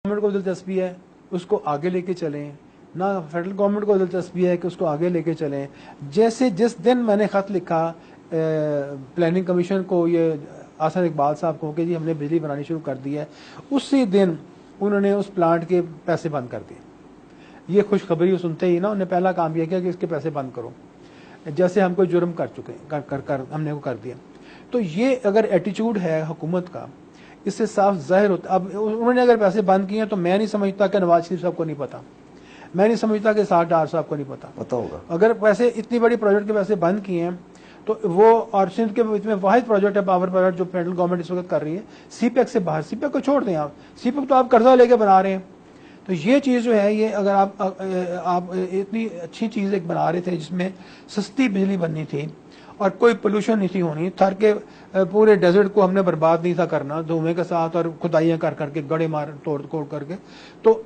Government کو دلچسپی ہے اس کو آگے لے کے چلیں، نہ فیڈرل گورنمنٹ کو دلچسپی ہے کہ اس کو آگے لے کے چلیں. جیسے جس دن میں نے خط لکھا پلاننگ کمیشن کو، یہ آصف اقبال صاحب کو کہ جی ہم نے بجلی بنانی شروع کر دی ہے، اسی دن انہوں نے اس پلانٹ کے پیسے بند کر دیے. یہ خوشخبری سنتے ہی نا انہوں نے پہلا کام یہ کیا کہ اس کے پیسے بند کرو، جیسے ہم کوئی جرم کر چکے ہم نے وہ کر دیا. تو یہ اگر ایٹیچیوڈ ہے حکومت کا، اس سے صاف ظاہر ہوتا. اب انہوں نے اگر پیسے بند کیے ہیں تو میں نہیں سمجھتا کہ نواز شریف صاحب کو نہیں پتا، میں نہیں سمجھتا کہ سعد ڈار صاحب کو نہیں پتا ہوگا. اگر پیسے اتنی بڑی پروجیکٹ کے پیسے بند کیے ہیں تو وہ، اور سندھ کے میں واحد پروجیکٹ ہے پاور پروجیکٹ جو فیڈرل گورنمنٹ اس وقت کر رہی ہے سی پیک سے باہر. سی پیک کو چھوڑ دیں آپ، سی پیک تو آپ قرضہ لے کے بنا رہے ہیں. تو یہ چیز جو ہے، یہ اگر آپ اتنی اچھی چیز ایک بنا رہے تھے جس میں سستی بجلی بننی تھی اور کوئی پولوشن نہیں تھی ہونی، تھر کے پورے ڈیزرٹ کو ہم نے برباد نہیں تھا کرنا دھوئیں کے ساتھ اور کھدائیاں کر کے گڑے مار توڑ کر کے، تو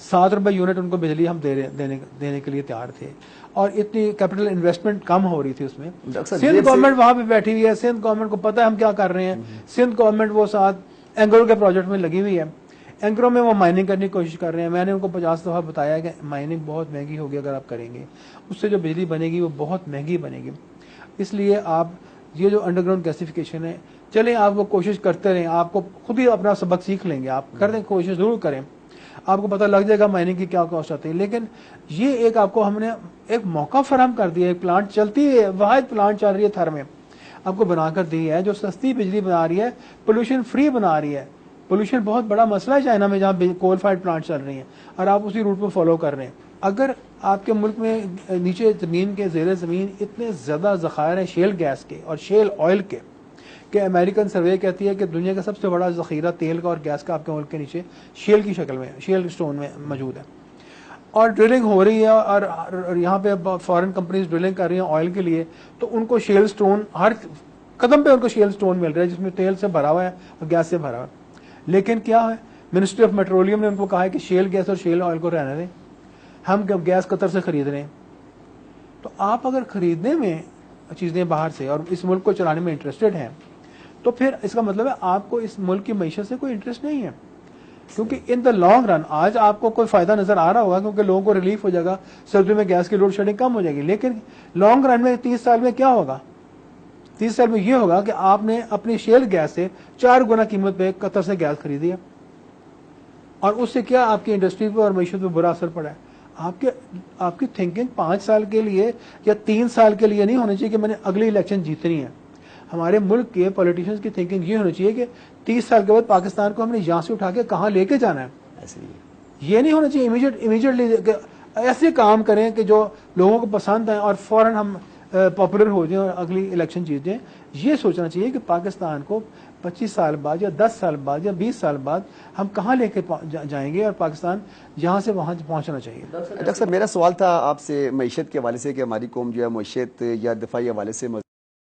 7 روپے یونٹ ان کو بجلی ہم دینے کے لیے تیار تھے. اور اتنی کیپٹل انویسٹمنٹ کم ہو رہی تھی اس میں. سندھ گورنمنٹ وہاں پہ بیٹھی ہوئی ہے، سندھ گورنمنٹ کو پتا ہے ہم کیا کر رہے ہیں. سندھ گورنمنٹ وہ ساتھ اینگرو کے پروجیکٹ میں لگی ہوئی ہے، اینگرو میں وہ مائننگ کرنے کی کوشش کر رہے ہیں. میں نے ان کو 50 دفعہ بتایا کہ مائننگ بہت مہنگی ہوگی اگر آپ کریں گے، اس سے جو بجلی بنے گی وہ بہت مہنگی بنے گی. اس لیے آپ یہ جو انڈر گراؤنڈ گیسیفیکیشن ہے، چلیں آپ وہ کوشش کرتے رہیں، آپ کو خود ہی اپنا سبق سیکھ لیں گے. آپ کر دیں، کوشش ضرور کریں، آپ کو پتہ لگ جائے گا مائننگ کی کیا کاسٹ آتی ہے. لیکن یہ ایک آپ کو ہم نے ایک موقع فراہم کر دیا، ایک پلانٹ چلتی ہے، واحد پلانٹ چل رہی ہے تھر میں، آپ کو بنا کر دی ہے جو سستی بجلی بنا رہی ہے، پولوشن فری بنا رہی ہے. پولوشن بہت بڑا مسئلہ ہے چائنا میں جہاں کول فائرڈ پلانٹ چل رہی ہیں، اور آپ اسی روٹ پہ فالو کر رہے ہیں. اگر آپ کے ملک میں نیچے زمین کے زیر زمین اتنے زیادہ ذخائر ہیں شیل گیس کے اور شیل آئل کے کہ امریکن سروے کہتی ہے کہ دنیا کا سب سے بڑا ذخیرہ تیل کا اور گیس کا آپ کے ملک کے نیچے شیل کی شکل میں، شیل سٹون میں موجود ہے. اور ڈرلنگ ہو رہی ہے اور یہاں پہ فارن کمپنیز ڈرلنگ کر رہی ہیں آئل کے لیے، تو ان کو شیل سٹون ہر قدم پہ ان کو شیل سٹون مل رہا ہے جس میں تیل سے بھرا ہوا ہے اور گیس سے بھرا ہوا ہے. لیکن کیا ہے، منسٹری آف پیٹرولیم نے ان کو کہا ہے کہ شیل گیس اور شیل آئل کو رہنے دیں، ہم گیس قطر سے خرید رہے ہیں. تو آپ اگر خریدنے میں چیزیں باہر سے اور اس ملک کو چلانے میں انٹرسٹڈ ہیں تو پھر اس کا مطلب ہے آپ کو اس ملک کی معیشت سے کوئی انٹرسٹ نہیں ہے. کیونکہ ان دا لانگ رن آج آپ کو کوئی فائدہ نظر آ رہا ہوگا کیونکہ لوگوں کو ریلیف ہو جائے گا، سردیوں میں گیس کی لوڈ شیڈنگ کم ہو جائے گی. لیکن لانگ رن میں 30 سال میں کیا ہوگا؟ 30 سال میں یہ ہوگا کہ آپ نے اپنی شیل گیس سے 4 گنا قیمت پہ قطر سے گیس خریدی ہے، اور اس سے کیا آپ کی انڈسٹری پہ اور معیشت پہ برا اثر پڑا ہے. آپ کی تھنکنگ 5 سال کے لیے یا 3 سال کے لیے نہیں ہونی چاہیے کہ میں نے اگلی الیکشن جیتنی ہے. ہمارے ملک کے پولیٹیشنز کی تھنکنگ یہ ہونی چاہیے کہ 30 سال کے بعد پاکستان کو ہم نے یہاں سے اٹھا کے کہاں لے کے جانا ہے. یہ نہیں ہونا چاہیے امیجیٹلی ایسے کام کریں کہ جو لوگوں کو پسند ہیں اور فوراً ہم پاپولر ہو جائیں اور اگلی الیکشن جیت جائیں. یہ سوچنا چاہیے کہ پاکستان کو 25 سال بعد یا 10 سال بعد یا 20 سال بعد ہم کہاں لے کے جائیں گے، اور پاکستان یہاں سے وہاں پہنچنا چاہیے. ڈاکٹر صاحب میرا سوال تھا آپ سے معیشت کے حوالے سے کہ ہماری قوم جو ہے معیشت یا دفاعی حوالے سے